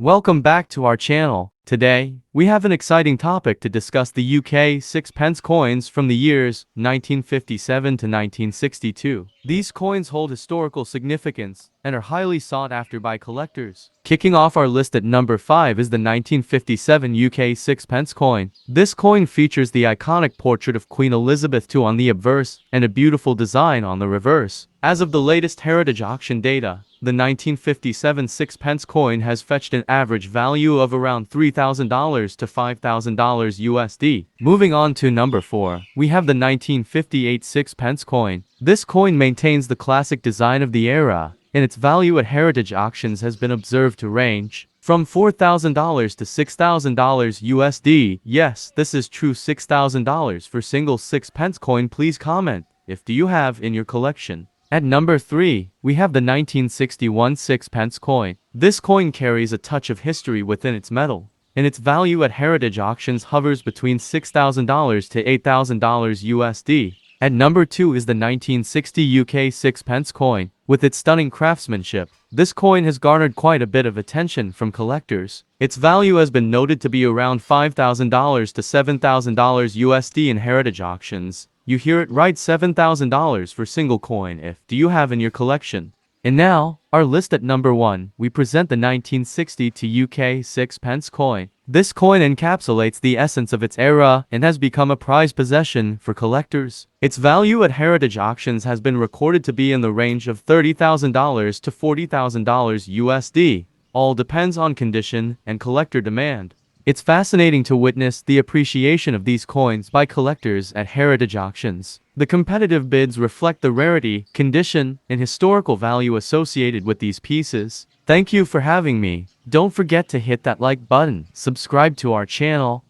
Welcome back to our channel. Today, we have an exciting topic to discuss: the UK sixpence coins from the years 1957 to 1962. These coins hold historical significance and are highly sought after by collectors. Kicking off our list at number 5 is the 1957 UK sixpence coin. This coin features the iconic portrait of Queen Elizabeth II on the obverse and a beautiful design on the reverse. As of the latest heritage auction data, the 1957 sixpence coin has fetched an average value of around $3,000 to $5,000 USD. Moving on to number 4, we have the 1958 sixpence coin. This coin maintains the classic design of the era, and its value at heritage auctions has been observed to range from $4,000 to $6,000 USD. Yes, this is true, $6,000 for single sixpence coin. Please comment if do you have in your collection. At number 3, we have the 1961 sixpence coin. This coin carries a touch of history within its metal, and its value at heritage auctions hovers between $6,000 to $8,000 USD. At number 2 is the 1960 UK sixpence coin. With its stunning craftsmanship, this coin has garnered quite a bit of attention from collectors. Its value has been noted to be around $5,000 to $7,000 USD in heritage auctions. You hear it right, $7,000 for single coin if do you have in your collection. And now, our list at number 1, we present the 1962 UK sixpence coin. This coin encapsulates the essence of its era and has become a prized possession for collectors. Its value at heritage auctions has been recorded to be in the range of $30,000 to $40,000 USD. All depends on condition and collector demand. It's fascinating to witness the appreciation of these coins by collectors at heritage auctions. The competitive bids reflect the rarity, condition, and historical value associated with these pieces. Thank you for having me. Don't forget to hit that like button, subscribe to our channel,